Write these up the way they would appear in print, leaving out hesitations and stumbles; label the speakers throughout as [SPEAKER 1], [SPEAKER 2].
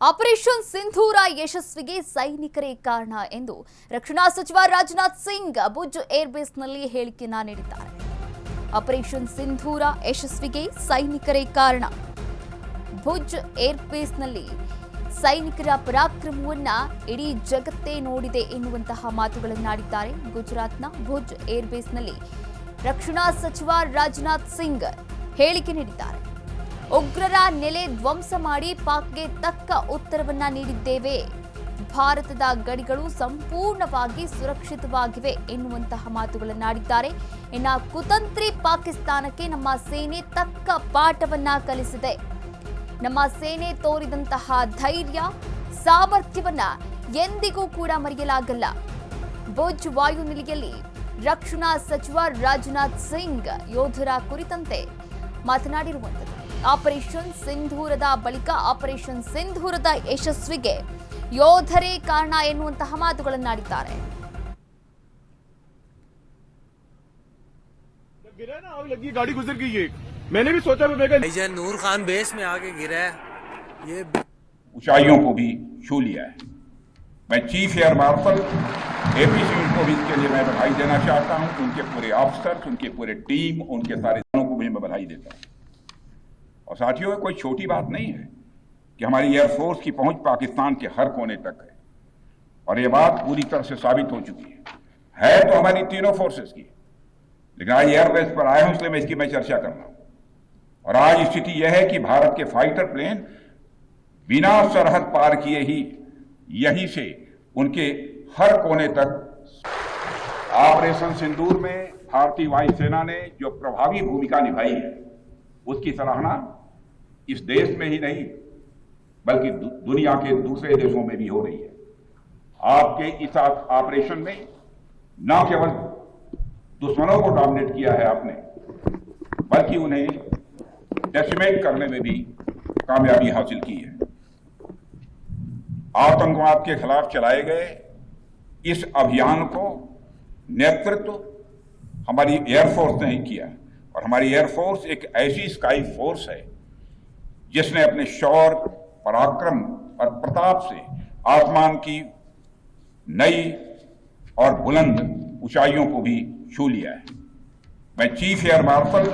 [SPEAKER 1] Operation ಸಿಂಧೂರ ಯಶಸ್ವಿಗೆ ಸೈನಿಕರೇ ಕಾರಣ ಎಂದು ರಕ್ಷಣಾ ಸಚಿವ ರಾಜನಾಥ್ ಸಿಂಗ್ ಭುಜ್ ಏರ್ಬೇಸ್ನಲ್ಲಿ ಹೇಳಿಕೆಯನ್ನ ನೀಡಿದ್ದಾರೆ. ಆಪರೇಷನ್ ಸಿಂಧೂರ ಯಶಸ್ವಿಗೆ ಸೈನಿಕರೇ ಕಾರಣ. ಭುಜ್ ಏರ್ಬೇಸ್ನಲ್ಲಿ ಸೈನಿಕರ ಪರಾಕ್ರಮವನ್ನ ಇಡೀ ಜಗತ್ತೇ ನೋಡಿದೆ ಎನ್ನುವಂತಹ ಮಾತುಗಳನ್ನಾಡಿದ್ದಾರೆ. ಗುಜರಾತ್ನ ಭುಜ್ ಏರ್ಬೇಸ್ನಲ್ಲಿ ರಕ್ಷಣಾ ಸಚಿವ ರಾಜನಾಥ್ ಸಿಂಗ್ ಹೇಳಿಕೆ ನೀಡಿದ್ದಾರೆ. ಉಗ್ರರ ನೆಲೆ ಧ್ವಂಸ ಮಾಡಿ ಪಾಕ್ಗೆ ತಕ್ಕ ಉತ್ತರವನ್ನ ನೀಡಿದ್ದೇವೆ. ಭಾರತದ ಗಡಿಗಳು ಸಂಪೂರ್ಣವಾಗಿ ಸುರಕ್ಷಿತವಾಗಿವೆ ಎನ್ನುವಂತಹ ಮಾತುಗಳನ್ನಾಡಿದ್ದಾರೆ. ಇನ್ನು ಕುತಂತ್ರಿ ಪಾಕಿಸ್ತಾನಕ್ಕೆ ನಮ್ಮ ಸೇನೆ ತಕ್ಕ ಪಾಠವನ್ನ ಕಲಿಸಿದೆ. ನಮ್ಮ ಸೇನೆ ತೋರಿದಂತಹ ಧೈರ್ಯ ಸಾಮರ್ಥ್ಯವನ್ನ ಎಂದಿಗೂ ಕೂಡ ಮರೆಯಲಾಗಲ್ಲ. ಭುಜ್ ವಾಯುನೆಲೆಯಲ್ಲಿ ರಕ್ಷಣಾ ಸಚಿವ ರಾಜನಾಥ್ ಸಿಂಗ್ ಯೋಧರ ಕುರಿತಂತೆ ಮಾತನಾಡಿರುವಂಥದ್ದು. ಆಪರೇಷನ್ ಸಿಂಧೂರದ ಬಳಿಕ ಆಪರೇಷನ್ ಸಿಂಧೂರದ ಯಶಸ್ವಿಗೆ ಯೋಧರೇ ಕಾರಣ ಎನ್ನುವಂತಹ ಮಾತುಗಳನ್ನಾಡಿದ್ದಾರೆ.
[SPEAKER 2] गिरा ना, आग लगी, गाड़ी गुजर गई है। मैंने भी सोचा
[SPEAKER 3] भाईजान नूर खान बेस में आके गिरा है। ये
[SPEAKER 4] ऊंचाइयों को भी छू लिया है। मैं chief air marshal AP Singh को भी इसके लिए मैं बधाई देना चाहता हूं। उनके पूरे ऑफिसर्स, उनके पूरे टीम, उनके सारे जवानों को भी मैं बधाई देता हूं। और साथियों, कोई छोटी बात नहीं है कि हमारी एयरफोर्स की पहुंच पाकिस्तान के हर कोने तक है और ये बात पूरी तरह से साबित हो चुकी है तो हमारी तीनों फोर्सेस की। लेकिन आज एयरबेस पर आए हूं इसलिए मैं इसकी चर्चा कर रहा हूं। और आज स्थिति यह है कि भारत के फाइटर प्लेन बिना सरहद पार किए ही यहीं से उनके हर कोने तक। ऑपरेशन सिंदूर में भारतीय वायुसेना ने जो प्रभावी भूमिका निभाई है उसकी सराहना इस देश में ही नहीं बल्कि दुनिया के दूसरे देशों में भी हो रही है। आपके इस ऑपरेशन में न केवल दुश्मनों को डोमिनेट किया है आपने, बल्कि उन्हें डेसिमेट करने में भी कामयाबी हासिल की है। आतंकवाद के खिलाफ चलाए गए इस अभियान को नेतृत्व हमारी एयरफोर्स ने ही किया और हमारी एयरफोर्स एक ऐसी स्काई फोर्स है जिसने अपने शौर्य, पराक्रम और प्रताप से आसमान की नई और बुलंद ऊंचाइयों को भी छू लिया है। मैं chief air marshal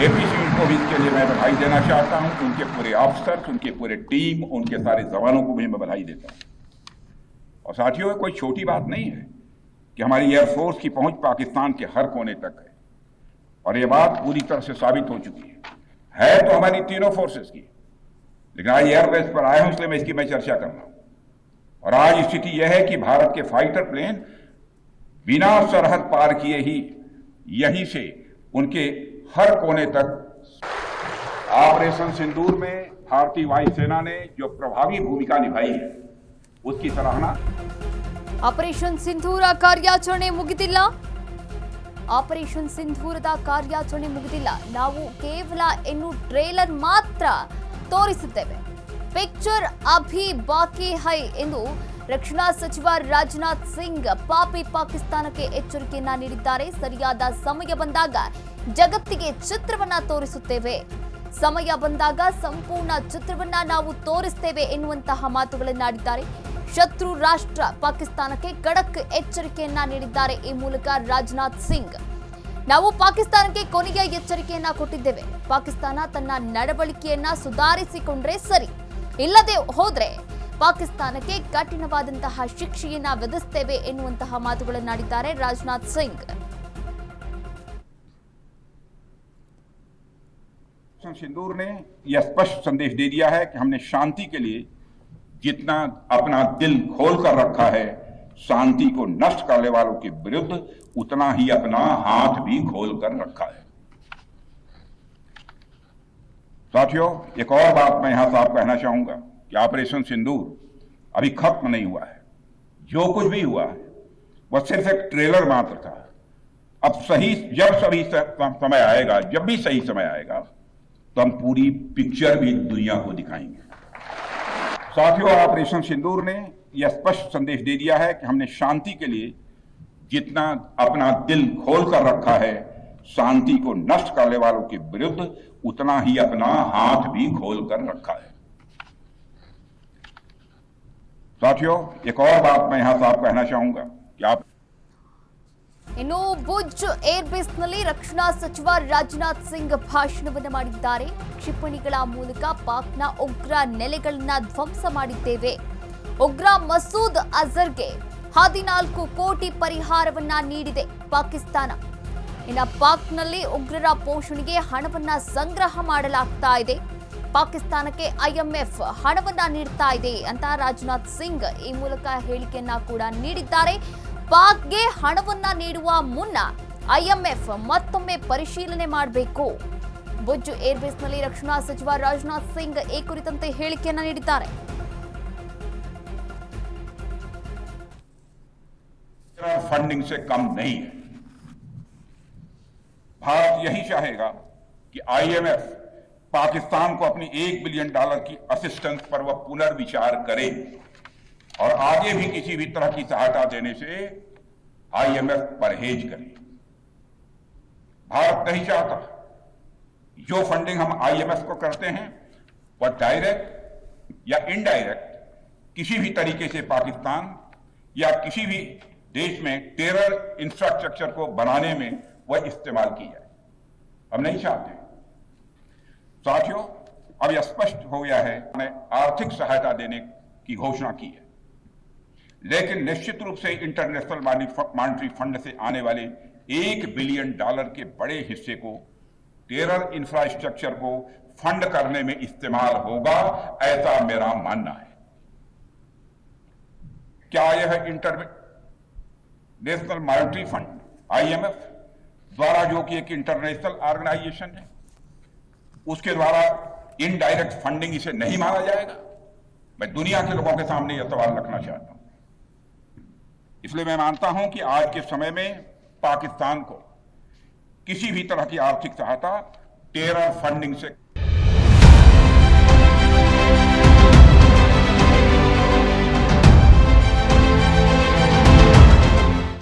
[SPEAKER 4] AP Singh को भी इसके लिए मैं बधाई देना चाहता हूं। उनके पूरे ऑफिसर्स, उनके पूरे टीम, उनके सारे जवानों को भी मैं बधाई देता हूं। और साथियों, कोई छोटी बात नहीं है कि हमारी एयरफोर्स की पहुंच पाकिस्तान के हर कोने तक है और ये बात पूरी तरह से साबित हो चुकी है तो हमारी तीनों फोर्सेस की। लेकिन आज एयरबेस पर आए हूं इसलिए मैं इसकी चर्चा कर रहा हूं। और आज स्थिति यह है कि भारत के फाइटर प्लेन बिना सरहद पार किए ही यहीं से उनके हर कोने तक। ऑपरेशन सिंदूर में भारतीय वायुसेना ने जो प्रभावी भूमिका निभाई है उसकी सराहना।
[SPEAKER 1] ಆಪರೇಷನ್ ಸಿಂಧೂರ ಕಾರ್ಯಾಚರಣೆ ಮುಗಿದಿಲ್ಲ. ಆಪರೇಷನ್ ಸಿಂಧೂರದ ಕಾರ್ಯಾಚರಣೆ ಮುಗಿದಿಲ್ಲ. ನಾವು ಕೇವಲ ಇನ್ನು ಟ್ರೇಲರ್ ಮಾತ್ರ ತೋರಿಸಿದ್ದೇವೆ. ಪಿಕ್ಚರ್ ಅಭಿ ಬಾಕಿ ಹೈ ಎಂದು ರಕ್ಷಣಾ ಸಚಿವ ರಾಜನಾಥ್ ಸಿಂಗ್ ಪಾಪಿ ಪಾಕಿಸ್ತಾನಕ್ಕೆ ಎಚ್ಚರಿಕೆಯನ್ನ ನೀಡಿದ್ದಾರೆ. ಸರಿಯಾದ ಸಮಯ ಬಂದಾಗ ಜಗತ್ತಿಗೆ ಚಿತ್ರವನ್ನ ತೋರಿಸುತ್ತೇವೆ. ಸಮಯ ಬಂದಾಗ ಸಂಪೂರ್ಣ ಚಿತ್ರವನ್ನ ನಾವು ತೋರಿಸ್ತೇವೆ ಎನ್ನುವಂತಹ ಮಾತುಗಳನ್ನಾಡಿದ್ದಾರೆ. ಶತ್ರು ರಾಷ್ಟ್ರ ಪಾಕಿಸ್ತಾನಕ್ಕೆ ಖಡಕ್ ಎಚ್ಚರಿಕೆಯನ್ನ ನೀಡಿದ್ದಾರೆ. ಈ ಮೂಲಕ ರಾಜನಾಥ್ ಸಿಂಗ್ ನಾವು ಪಾಕಿಸ್ತಾನಕ್ಕೆ ಕೊನೆಯ ಎಚ್ಚರಿಕೆಯನ್ನ ಕೊಟ್ಟಿದ್ದೇವೆ. ಪಾಕಿಸ್ತಾನ ತನ್ನ ನಡವಳಿಕೆಯನ್ನ ಸುಧಾರಿಸಿಕೊಂಡ್ರೆ ಸರಿ, ಇಲ್ಲದೆ ಹೋದ್ರೆ ಪಾಕಿಸ್ತಾನಕ್ಕೆ ಕಠಿಣವಾದಂತಹ ಶಿಕ್ಷೆಯನ್ನ ವಿಧಿಸುತ್ತೇವೆ ಎನ್ನುವಂತಹ ಮಾತುಗಳನ್ನಾಡಿದ್ದಾರೆ ರಾಜನಾಥ್ ಸಿಂಗ್.
[SPEAKER 4] सिंदूर ने यह स्पष्ट संदेश दे दिया है कि हमने शांति के लिए जितना अपना दिल खोल कर रखा है, शांति को नष्ट करने वालों के विरुद्ध उतना ही अपना हाथ भी खोल कर रखा है। साथियों, एक और बात मैं यहां साफ कहना चाहूंगा कि ऑपरेशन सिंदूर अभी खत्म नहीं हुआ है। जो कुछ भी हुआ है वह सिर्फ एक ट्रेलर मात्र था। अब जब समय आएगा, जब भी सही समय आएगा तो हम पूरी पिक्चर भी दुनिया को दिखाएंगे। साथियों, ऑपरेशन सिंदूर ने यह स्पष्ट संदेश दे दिया है कि हमने शांति के लिए जितना अपना दिल खोल कर रखा है, शांति को नष्ट करने वालों के विरुद्ध उतना ही अपना हाथ भी खोल कर रखा है। साथियों, एक और बात मैं यहां साफ कहना चाहूंगा कि आप
[SPEAKER 1] ಇನ್ನು ಭುಜ್ ಏರ್ಬೇಸ್ನಲ್ಲಿ ರಕ್ಷಣಾ ಸಚಿವ ರಾಜನಾಥ್ ಸಿಂಗ್ ಭಾಷಣವನ್ನು ಮಾಡಿದ್ದಾರೆ. ಕ್ಷಿಪಣಿಗಳ ಮೂಲಕ ಪಾಕ್ನ ಉಗ್ರ ನೆಲೆಗಳನ್ನ ಧ್ವಂಸ ಮಾಡಿದ್ದೇವೆ. ಉಗ್ರ ಮಸೂದ್ ಅಜರ್ಗೆ 14 ಕೋಟಿ ಪರಿಹಾರವನ್ನ ನೀಡಿದೆ ಪಾಕಿಸ್ತಾನ. ಇನ್ನು ಪಾಕ್ನಲ್ಲಿ ಉಗ್ರರ ಪೋಷಣೆಗೆ ಹಣವನ್ನ ಸಂಗ್ರಹ ಮಾಡಲಾಗ್ತಾ ಇದೆ. ಪಾಕಿಸ್ತಾನಕ್ಕೆ ಐಎಂಎಫ್ ಹಣವನ್ನ ನೀಡ್ತಾ ಇದೆ ಅಂತ ರಾಜನಾಥ್ ಸಿಂಗ್ ಈ ಮೂಲಕ ಹೇಳಿಕೆಯನ್ನ ಕೂಡ ನೀಡಿದ್ದಾರೆ. ಪಾಕ್ಗೆ ಹಣವನ್ನ ನೀಡುವ ಮುನ್ನ ಐಎಂಎಫ್ ಮತ್ತೊಮ್ಮೆ ಪರಿಶೀಲನೆ ಮಾಡಬೇಕು. ಭುಜ್ ಏರ್ಬೇಸ್ನಲ್ಲಿ ರಕ್ಷಣಾ ಸಚಿವ ರಾಜನಾಥ್ ಸಿಂಗ್ ಈ ಕುರಿತಂತೆ ಹೇಳಿಕೆಯನ್ನ ನೀಡಿದ್ದಾರೆ.
[SPEAKER 4] फंडिंग से कम नहीं है. भारत यही चाहेगा कि आईएमएफ पाकिस्तान को अपनी $1 बिलियन की असिस्टेंस पर वह पुनर्विचार करे और आगे भी किसी भी तरह की सहायता देने से आईएमएफ परहेज करे. भारत नहीं चाहता जो फंडिंग हम आईएमएफ को करते हैं वह डायरेक्ट या इनडायरेक्ट किसी भी तरीके से पाकिस्तान या किसी भी देश में टेरर इंफ्रास्ट्रक्चर को बनाने में वह इस्तेमाल की जाए. हम नहीं चाहते. साथियों, अब यह स्पष्ट हो गया है हमने आर्थिक सहायता देने की घोषणा की है, लेकिन निश्चित रूप से इंटरनेशनल मॉनेटरी फंड से आने वाले $1 बिलियन के बड़े हिस्से को टेरर इंफ्रास्ट्रक्चर को फंड करने में इस्तेमाल होगा, ऐसा मेरा मानना है. क्या यह नेशनल मॉनेटरी फंड आईएमएफ द्वारा, जो कि एक इंटरनेशनल ऑर्गेनाइजेशन है, उसके द्वारा इनडायरेक्ट फंडिंग इसे नहीं माना जाएगा? मैं दुनिया के लोगों के सामने यह सवाल रखना चाहता हूं. इसलिए मैं मानता हूं कि आज के समय में पाकिस्तान को किसी भी तरह की आर्थिक सहायता टेरर फंडिंग से